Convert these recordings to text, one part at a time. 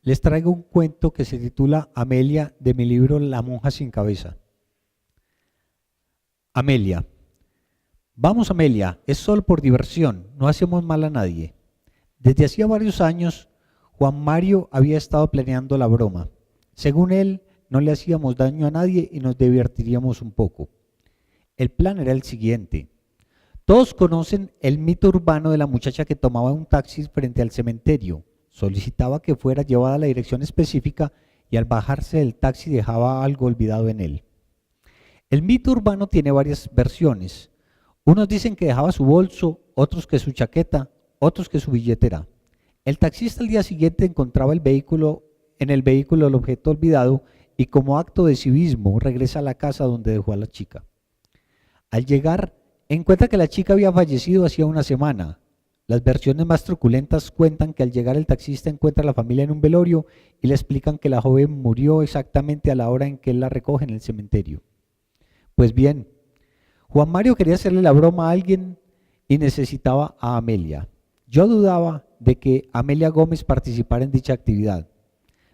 Les traigo un cuento que se titula Amelia de mi libro La monja sin cabeza. Amelia. Vamos, Amelia, es solo por diversión, no hacemos mal a nadie. Desde hacía varios años, Juan Mario había estado planeando la broma. Según él, no le hacíamos daño a nadie y nos divertiríamos un poco. El plan era el siguiente. Todos conocen el mito urbano de la muchacha que tomaba un taxi frente al cementerio, solicitaba que fuera llevada a la dirección específica y al bajarse del taxi dejaba algo olvidado en él. El mito urbano tiene varias versiones. Unos dicen que dejaba su bolso, otros que su chaqueta, otros que su billetera. El taxista al día siguiente encontraba en el vehículo el objeto olvidado y como acto de civismo regresa a la casa donde dejó a la chica. Al llegar, encuentra que la chica había fallecido hacía una semana. Las versiones más truculentas cuentan que al llegar el taxista encuentra a la familia en un velorio y le explican que la joven murió exactamente a la hora en que él la recoge en el cementerio. Pues bien, Juan Mario quería hacerle la broma a alguien y necesitaba a Amelia. Yo dudaba de que Amelia Gómez participara en dicha actividad.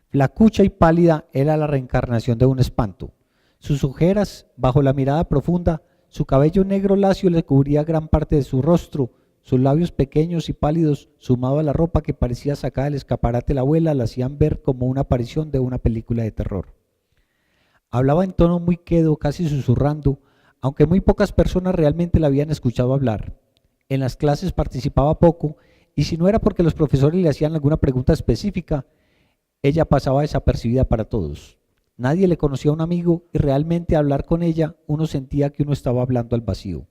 Flacucha y pálida era la reencarnación de un espanto. Sus ojeras, bajo la mirada profunda, su cabello negro lacio le cubría gran parte de su rostro, sus labios pequeños y pálidos, sumado a la ropa que parecía sacada del escaparate de la abuela, la hacían ver como una aparición de una película de terror. Hablaba en tono muy quedo, casi susurrando, aunque muy pocas personas realmente la habían escuchado hablar. En las clases participaba poco, y si no era porque los profesores le hacían alguna pregunta específica, ella pasaba desapercibida para todos. Nadie le conocía a un amigo y realmente al hablar con ella uno sentía que uno estaba hablando al vacío.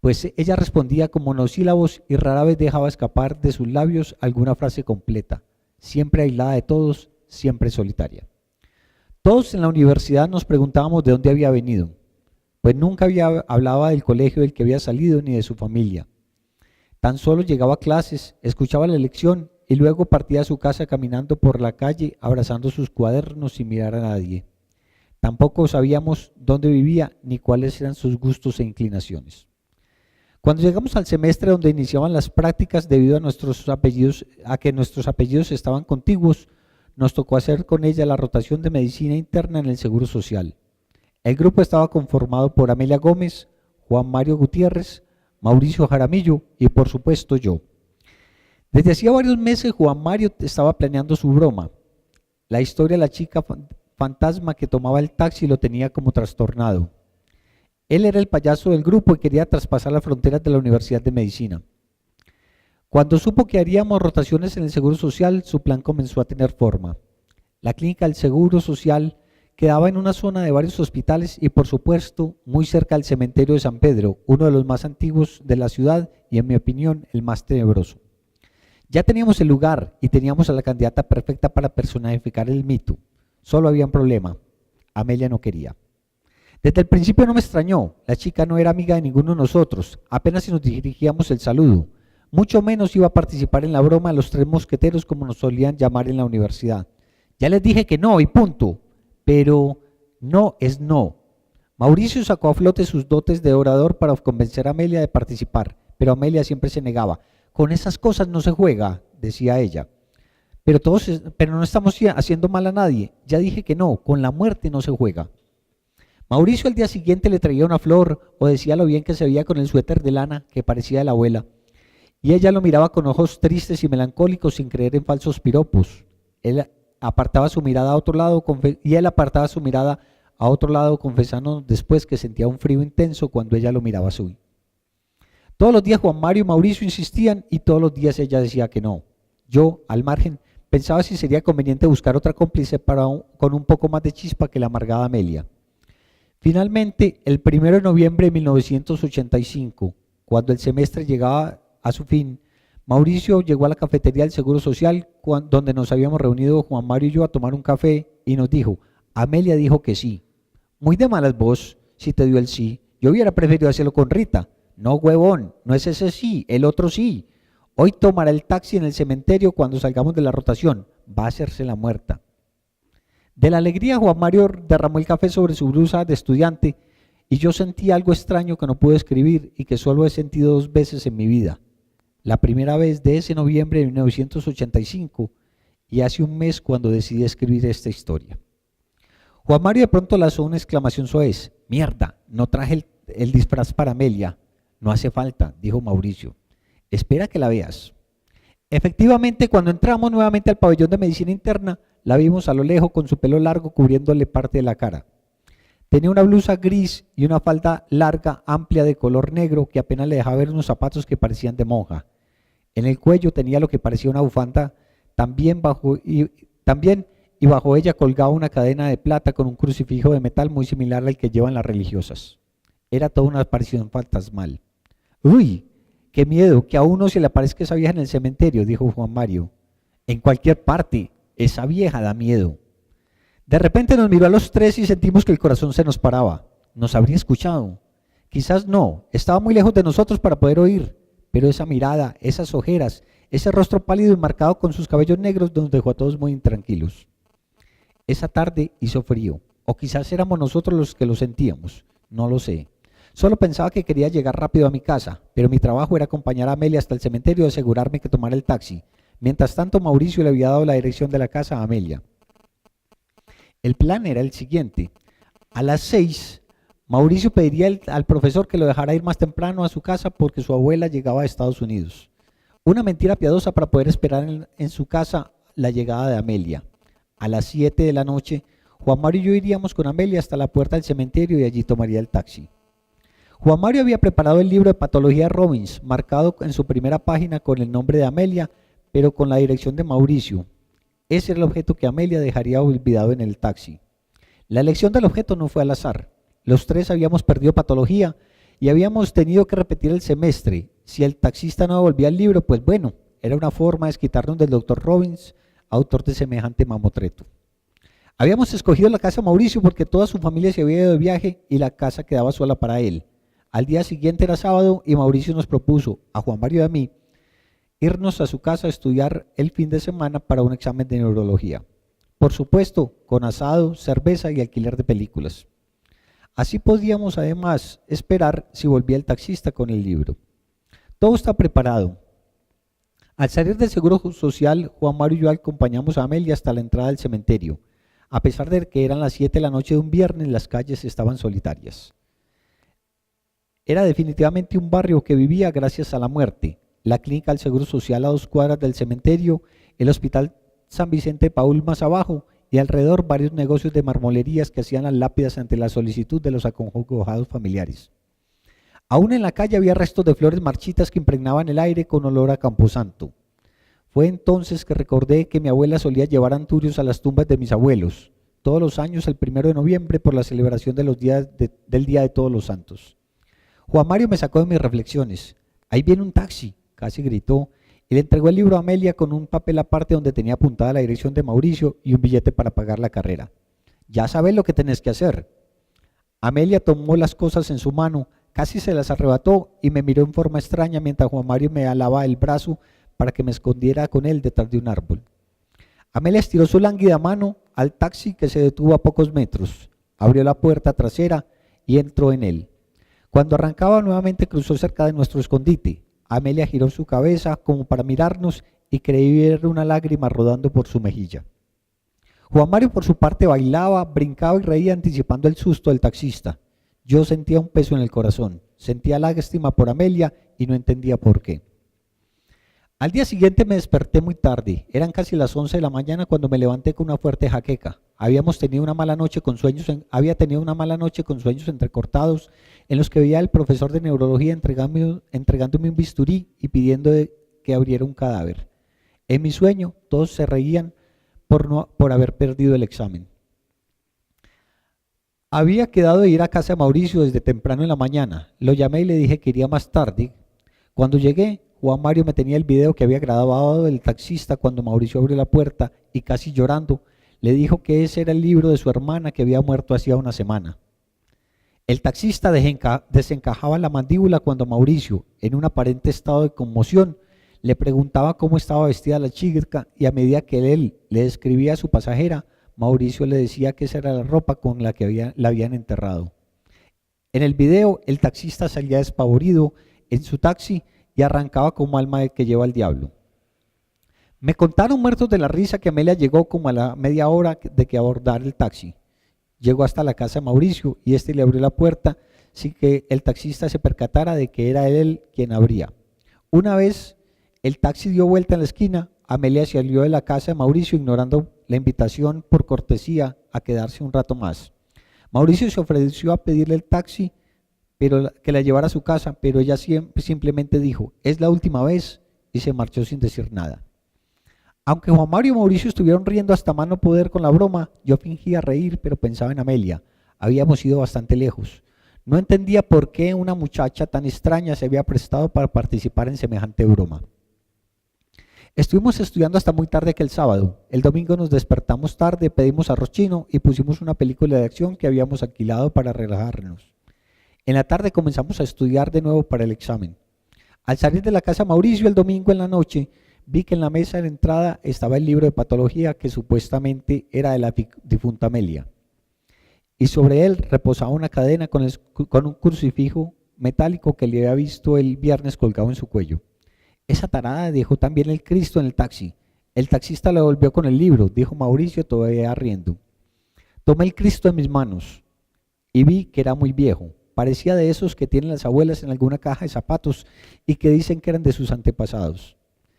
Pues ella respondía con monosílabos y rara vez dejaba escapar de sus labios alguna frase completa, siempre aislada de todos, siempre solitaria. Todos en la universidad nos preguntábamos de dónde había venido, pues nunca hablaba del colegio del que había salido ni de su familia. Tan solo llegaba a clases, escuchaba la lección y luego partía a su casa caminando por la calle, abrazando sus cuadernos sin mirar a nadie. Tampoco sabíamos dónde vivía ni cuáles eran sus gustos e inclinaciones. Cuando llegamos al semestre donde iniciaban las prácticas, debido a que nuestros apellidos estaban contiguos, nos tocó hacer con ella la rotación de medicina interna en el Seguro Social. El grupo estaba conformado por Amelia Gómez, Juan Mario Gutiérrez, Mauricio Jaramillo y por supuesto yo. Desde hacía varios meses Juan Mario estaba planeando su broma. La historia de la chica fantasma que tomaba el taxi lo tenía como trastornado. Él era el payaso del grupo y quería traspasar las fronteras de la Universidad de Medicina. Cuando supo que haríamos rotaciones en el Seguro Social, su plan comenzó a tener forma. La clínica del Seguro Social quedaba en una zona de varios hospitales y por supuesto muy cerca del cementerio de San Pedro, uno de los más antiguos de la ciudad y en mi opinión el más tenebroso. Ya teníamos el lugar y teníamos a la candidata perfecta para personificar el mito. Solo había un problema. Amelia no quería. Desde el principio no me extrañó, la chica no era amiga de ninguno de nosotros, apenas si nos dirigíamos el saludo, mucho menos iba a participar en la broma de los tres mosqueteros como nos solían llamar en la universidad. Ya les dije que no y punto, pero no es no. Mauricio sacó a flote sus dotes de orador para convencer a Amelia de participar, pero Amelia siempre se negaba. Con esas cosas no se juega, decía ella. Pero no estamos haciendo mal a nadie, ya dije que no, con la muerte no se juega. Mauricio al día siguiente le traía una flor o decía lo bien que se veía con el suéter de lana que parecía de la abuela. Y ella lo miraba con ojos tristes y melancólicos sin creer en falsos piropos. Él apartaba su mirada a otro lado confesando después que sentía un frío intenso cuando ella lo miraba así. Todos los días Juan Mario y Mauricio insistían y todos los días ella decía que no. Yo, al margen, pensaba si sería conveniente buscar otra cómplice con un poco más de chispa que la amargada Amelia. Finalmente, el 1 de noviembre de 1985, cuando el semestre llegaba a su fin, Mauricio llegó a la cafetería del Seguro Social, donde nos habíamos reunido Juan Mario y yo a tomar un café, y nos dijo, Amelia dijo que sí. Muy de malas vos, si te dio el sí. Yo hubiera preferido hacerlo con Rita. No, huevón, no es ese sí, el otro sí. Hoy tomará el taxi en el cementerio cuando salgamos de la rotación. Va a hacerse la muerta. De la alegría, Juan Mario derramó el café sobre su blusa de estudiante y yo sentí algo extraño que no pude escribir y que solo he sentido 2 veces en mi vida. La primera vez de ese noviembre de 1985 y hace un mes cuando decidí escribir esta historia. Juan Mario de pronto lanzó una exclamación soez. Mierda, no traje el disfraz para Amelia. No hace falta, dijo Mauricio. Espera que la veas. Efectivamente, cuando entramos nuevamente al pabellón de medicina interna, la vimos a lo lejos con su pelo largo cubriéndole parte de la cara. Tenía una blusa gris y una falda larga, amplia de color negro que apenas le dejaba ver unos zapatos que parecían de monja. En el cuello tenía lo que parecía una bufanda, también y bajo ella colgaba una cadena de plata con un crucifijo de metal muy similar al que llevan las religiosas. Era toda una aparición fantasmal. ¡Uy! ¡Qué miedo! Que a uno se le aparezca esa vieja en el cementerio, dijo Juan Mario. En cualquier parte, esa vieja da miedo. De repente nos miró a los tres y sentimos que el corazón se nos paraba. ¿Nos habría escuchado? Quizás no, estaba muy lejos de nosotros para poder oír, pero esa mirada, esas ojeras, ese rostro pálido y marcado con sus cabellos negros nos dejó a todos muy intranquilos. Esa tarde hizo frío, o quizás éramos nosotros los que lo sentíamos, no lo sé. Solo pensaba que quería llegar rápido a mi casa, pero mi trabajo era acompañar a Amelia hasta el cementerio y asegurarme que tomara el taxi. Mientras tanto, Mauricio le había dado la dirección de la casa a Amelia. El plan era el siguiente. A las 6, Mauricio pediría al profesor que lo dejara ir más temprano a su casa porque su abuela llegaba a Estados Unidos. Una mentira piadosa para poder esperar en su casa la llegada de Amelia. A las 7 de la noche, Juan Mario y yo iríamos con Amelia hasta la puerta del cementerio y allí tomaría el taxi. Juan Mario había preparado el libro de patología de Robbins, marcado en su primera página con el nombre de Amelia, pero con la dirección de Mauricio. Ese era el objeto que Amelia dejaría olvidado en el taxi. La elección del objeto no fue al azar. Los tres habíamos perdido patología y habíamos tenido que repetir el semestre. Si el taxista no devolvía el libro, pues bueno, era una forma de desquitarnos del doctor Robbins, autor de semejante mamotreto. Habíamos escogido la casa de Mauricio porque toda su familia se había ido de viaje y la casa quedaba sola para él. Al día siguiente era sábado y Mauricio nos propuso, a Juan Mario y a mí, irnos a su casa a estudiar el fin de semana para un examen de neurología. Por supuesto, con asado, cerveza y alquiler de películas. Así podíamos además esperar si volvía el taxista con el libro. Todo está preparado. Al salir del Seguro Social, Juan Mario y yo acompañamos a Amelia hasta la entrada del cementerio. A pesar de que eran las 7 de la noche de un viernes, las calles estaban solitarias. Era definitivamente un barrio que vivía gracias a la muerte. La clínica del Seguro Social a 2 cuadras del cementerio, el Hospital San Vicente de Paúl más abajo y alrededor varios negocios de marmolerías que hacían las lápidas ante la solicitud de los acongojados familiares. Aún en la calle había restos de flores marchitas que impregnaban el aire con olor a camposanto. Fue entonces que recordé que mi abuela solía llevar anturios a las tumbas de mis abuelos, todos los años el 1 de noviembre por la celebración de del Día de Todos los Santos. Juan Mario me sacó de mis reflexiones. Ahí viene un taxi, casi gritó, y le entregó el libro a Amelia con un papel aparte donde tenía apuntada la dirección de Mauricio y un billete para pagar la carrera. Ya sabes lo que tenés que hacer. Amelia tomó las cosas en su mano, casi se las arrebató y me miró en forma extraña mientras Juan Mario me alaba el brazo para que me escondiera con él detrás de un árbol. Amelia estiró su lánguida mano al taxi que se detuvo a pocos metros, abrió la puerta trasera y entró en él. Cuando arrancaba nuevamente cruzó cerca de nuestro escondite. Amelia giró su cabeza como para mirarnos y creí ver una lágrima rodando por su mejilla. Juan Mario por su parte bailaba, brincaba y reía anticipando el susto del taxista. Yo sentía un peso en el corazón, sentía lástima por Amelia y no entendía por qué. Al día siguiente me desperté muy tarde, eran casi las 11 de la mañana cuando me levanté con una fuerte jaqueca. Había tenido una mala noche con sueños entrecortados en los que veía al profesor de neurología entregándome un bisturí y pidiendo que abriera un cadáver. En mi sueño todos se reían por haber perdido el examen. Había quedado de ir a casa de Mauricio desde temprano en la mañana. Lo llamé y le dije que iría más tarde. Cuando llegué, Juan Mario me tenía el video que había grabado del taxista cuando Mauricio abrió la puerta y casi llorando le dijo que ese era el libro de su hermana que había muerto hacía una semana. El taxista desencajaba la mandíbula cuando Mauricio, en un aparente estado de conmoción, le preguntaba cómo estaba vestida la chica y a medida que él le describía a su pasajera, Mauricio le decía que esa era la ropa con la que la habían enterrado. En el video, el taxista salía despavorido en su taxi y arrancaba como alma de que lleva al diablo. Me contaron muertos de la risa que Amelia llegó como a la media hora de que abordar el taxi. Llegó hasta la casa de Mauricio y este le abrió la puerta sin que el taxista se percatara de que era él quien abría. Una vez el taxi dio vuelta en la esquina, Amelia salió de la casa de Mauricio ignorando la invitación por cortesía a quedarse un rato más. Mauricio se ofreció a pedirle el taxi pero que la llevara a su casa, pero ella simplemente dijo, es la última vez, y se marchó sin decir nada. Aunque Juan Mario y Mauricio estuvieron riendo hasta más no poder con la broma, yo fingía reír, pero pensaba en Amelia. Habíamos ido bastante lejos. No entendía por qué una muchacha tan extraña se había prestado para participar en semejante broma. Estuvimos estudiando hasta muy tarde aquel sábado. El domingo nos despertamos tarde, pedimos arroz chino y pusimos una película de acción que habíamos alquilado para relajarnos. En la tarde comenzamos a estudiar de nuevo para el examen. Al salir de la casa de Mauricio el domingo en la noche, vi que en la mesa de entrada estaba el libro de patología que supuestamente era de la difunta Amelia. Y sobre él reposaba una cadena con un crucifijo metálico que le había visto el viernes colgado en su cuello. Esa tarada dejó también el Cristo en el taxi. El taxista le devolvió con el libro, dijo Mauricio todavía riendo. Tomé el Cristo en mis manos y vi que era muy viejo. Parecía de esos que tienen las abuelas en alguna caja de zapatos y que dicen que eran de sus antepasados.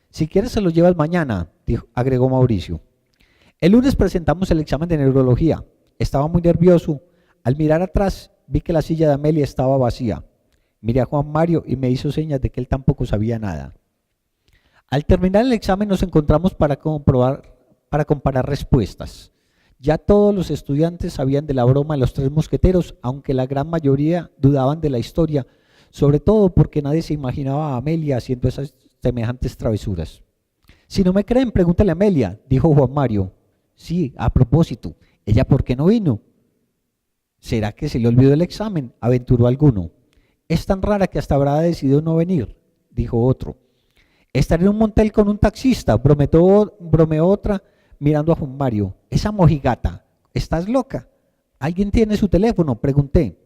Si quieres se los llevas mañana, agregó Mauricio. El lunes presentamos el examen de neurología. Estaba muy nervioso. Al mirar atrás vi que la silla de Amelia estaba vacía. Miré a Juan Mario y me hizo señas de que él tampoco sabía nada. Al terminar el examen nos encontramos para comparar respuestas. Ya todos los estudiantes sabían de la broma de los tres mosqueteros, aunque la gran mayoría dudaban de la historia, sobre todo porque nadie se imaginaba a Amelia haciendo esas semejantes travesuras. Si no me creen, pregúntale a Amelia, dijo Juan Mario. Sí, a propósito, ¿ella por qué no vino? ¿Será que se le olvidó el examen?, aventuró alguno. Es tan rara que hasta habrá decidido no venir, dijo otro. Estar en un motel con un taxista, bromeó otra, mirando a Juan Mario. Esa mojigata, ¿estás loca? ¿Alguien tiene su teléfono?, pregunté.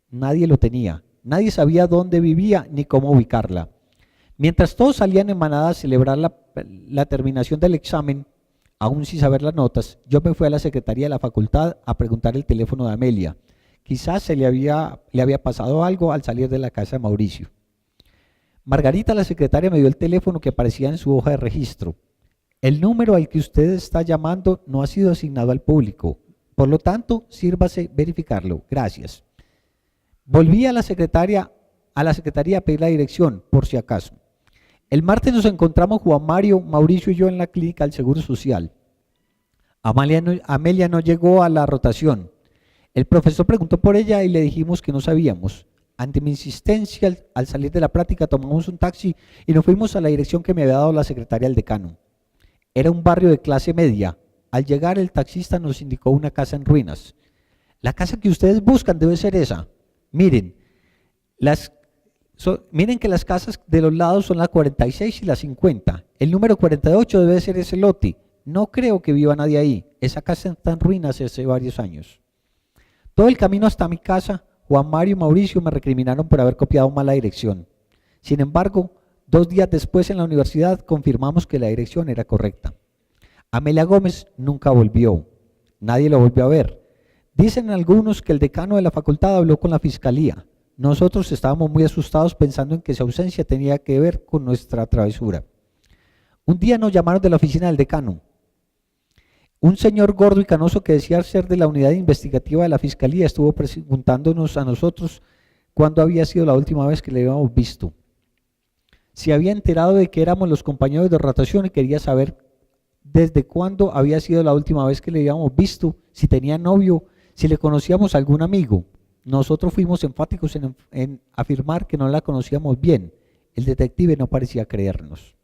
Nadie lo tenía, nadie sabía dónde vivía ni cómo ubicarla. Mientras todos salían en manada a celebrar la terminación del examen, aún sin saber las notas, yo me fui a la secretaría de la facultad a preguntar el teléfono de Amelia. Quizás le había pasado algo al salir de la casa de Mauricio. Margarita, la secretaria, me dio el teléfono que aparecía en su hoja de registro. El número al que usted está llamando no ha sido asignado al público, por lo tanto, sírvase verificarlo. Gracias. Volví a la secretaría a pedir la dirección, por si acaso. El martes nos encontramos Juan Mario, Mauricio y yo en la clínica del Seguro Social. Amelia no llegó a la rotación. El profesor preguntó por ella y le dijimos que no sabíamos. Ante mi insistencia, al salir de la práctica tomamos un taxi y nos fuimos a la dirección que me había dado la secretaria del decano. Era un barrio de clase media. Al llegar el taxista nos indicó una casa en ruinas. La casa que ustedes buscan debe ser esa. Miren, miren que las casas de los lados son la 46 y la 50. El número 48 debe ser ese lote. No creo que viva nadie ahí. Esa casa está en ruinas hace varios años. Todo el camino hasta mi casa, Juan Mario y Mauricio me recriminaron por haber copiado mal la dirección. Sin embargo, 2 días después en la universidad confirmamos que la dirección era correcta. Amelia Gómez nunca volvió. Nadie lo volvió a ver. Dicen algunos que el decano de la facultad habló con la fiscalía. Nosotros estábamos muy asustados pensando en que su ausencia tenía que ver con nuestra travesura. Un día nos llamaron de la oficina del decano. Un señor gordo y canoso que decía ser de la unidad investigativa de la fiscalía estuvo preguntándonos a nosotros cuándo había sido la última vez que le habíamos visto. Se había enterado de que éramos los compañeros de rotación y quería saber desde cuándo había sido la última vez que le habíamos visto, si tenía novio, si le conocíamos a algún amigo. Nosotros fuimos enfáticos en afirmar que no la conocíamos bien. El detective no parecía creernos.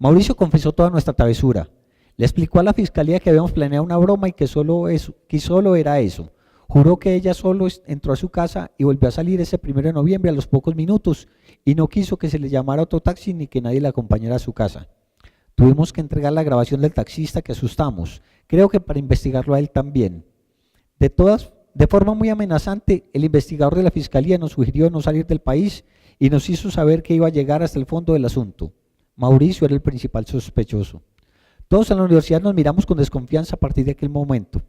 Mauricio confesó toda nuestra travesura. Le explicó a la fiscalía que habíamos planeado una broma y que solo era eso. Juró que ella solo entró a su casa y volvió a salir ese 1 de noviembre a los pocos minutos y no quiso que se le llamara otro taxi ni que nadie la acompañara a su casa. Tuvimos que entregar la grabación del taxista que asustamos, creo que para investigarlo a él también. De forma muy amenazante, el investigador de la fiscalía nos sugirió no salir del país y nos hizo saber que iba a llegar hasta el fondo del asunto. Mauricio era el principal sospechoso. Todos en la universidad nos miramos con desconfianza a partir de aquel momento.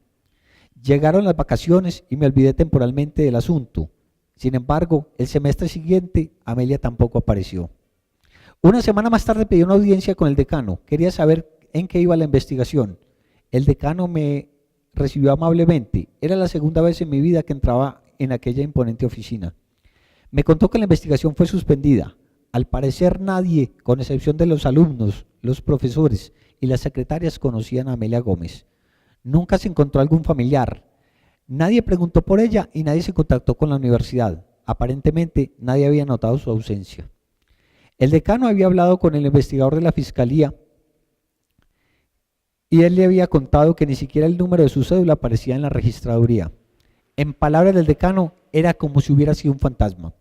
Llegaron las vacaciones y me olvidé temporalmente del asunto. Sin embargo, el semestre siguiente, Amelia tampoco apareció. Una semana más tarde pedí una audiencia con el decano. Quería saber en qué iba la investigación. El decano me recibió amablemente. Era la segunda vez en mi vida que entraba en aquella imponente oficina. Me contó que la investigación fue suspendida. Al parecer nadie, con excepción de los alumnos, los profesores y las secretarias, conocían a Amelia Gómez. Nunca se encontró algún familiar. Nadie preguntó por ella y nadie se contactó con la universidad. Aparentemente nadie había notado su ausencia. El decano había hablado con el investigador de la fiscalía y él le había contado que ni siquiera el número de su cédula aparecía en la registraduría. En palabras del decano, era como si hubiera sido un fantasma.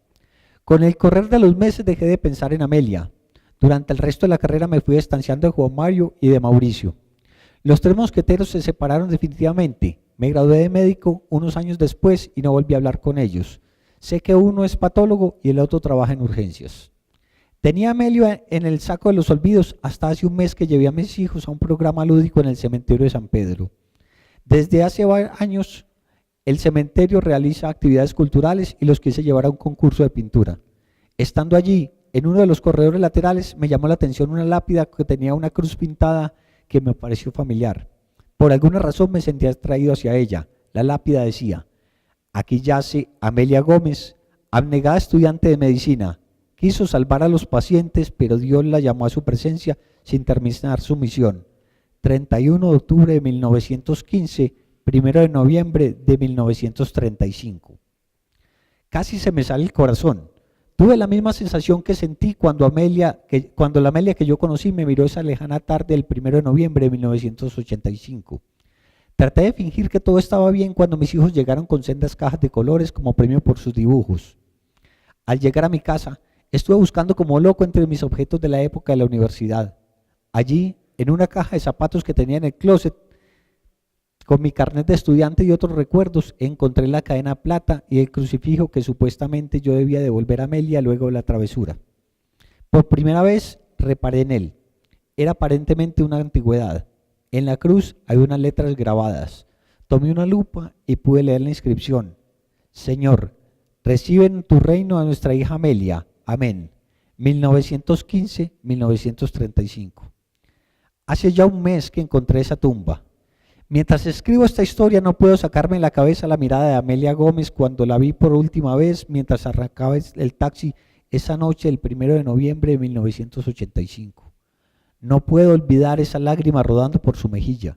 Con el correr de los meses dejé de pensar en Amelia. Durante el resto de la carrera me fui distanciando de Juan Mario y de Mauricio. Los tres mosqueteros se separaron definitivamente. Me gradué de médico unos años después y no volví a hablar con ellos. Sé que uno es patólogo y el otro trabaja en urgencias. Tenía a Amelia en el saco de los olvidos hasta hace un mes que llevé a mis hijos a un programa lúdico en el cementerio de San Pedro. Desde hace años el cementerio realiza actividades culturales y los quise llevar a un concurso de pintura. Estando allí, en uno de los corredores laterales me llamó la atención una lápida que tenía una cruz pintada que me pareció familiar. Por alguna razón me sentí atraído hacia ella. La lápida decía: aquí yace Amelia Gómez, abnegada estudiante de medicina. Quiso salvar a los pacientes, pero Dios la llamó a su presencia sin terminar su misión. 31 de octubre de 1915, 1 de noviembre de 1935. Casi se me sale el corazón. Tuve la misma sensación que sentí cuando la Amelia que yo conocí me miró esa lejana tarde del 1 de noviembre de 1985. Traté de fingir que todo estaba bien cuando mis hijos llegaron con sendas cajas de colores como premio por sus dibujos. Al llegar a mi casa, estuve buscando como loco entre mis objetos de la época de la universidad. Allí, en una caja de zapatos que tenía en el closet, con mi carnet de estudiante y otros recuerdos, encontré la cadena plata y el crucifijo que supuestamente yo debía devolver a Amelia luego de la travesura. Por primera vez reparé en él. Era aparentemente una antigüedad. En la cruz hay unas letras grabadas. Tomé una lupa y pude leer la inscripción: Señor, recibe en tu reino a nuestra hija Amelia. Amén. 1915-1935. Hace ya un mes que encontré esa tumba. Mientras escribo esta historia no puedo sacarme de la cabeza la mirada de Amelia Gómez cuando la vi por última vez mientras arrancaba el taxi esa noche del 1 de noviembre de 1985. No puedo olvidar esa lágrima rodando por su mejilla.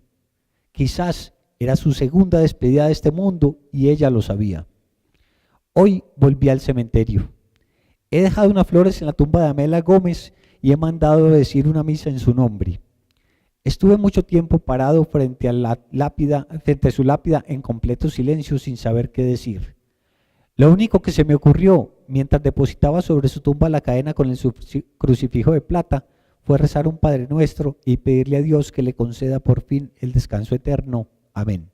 Quizás era su segunda despedida de este mundo y ella lo sabía. Hoy volví al cementerio. He dejado unas flores en la tumba de Amelia Gómez y he mandado decir una misa en su nombre. Estuve mucho tiempo parado frente a su lápida en completo silencio sin saber qué decir. Lo único que se me ocurrió mientras depositaba sobre su tumba la cadena con el crucifijo de plata fue rezar un Padre Nuestro y pedirle a Dios que le conceda por fin el descanso eterno. Amén.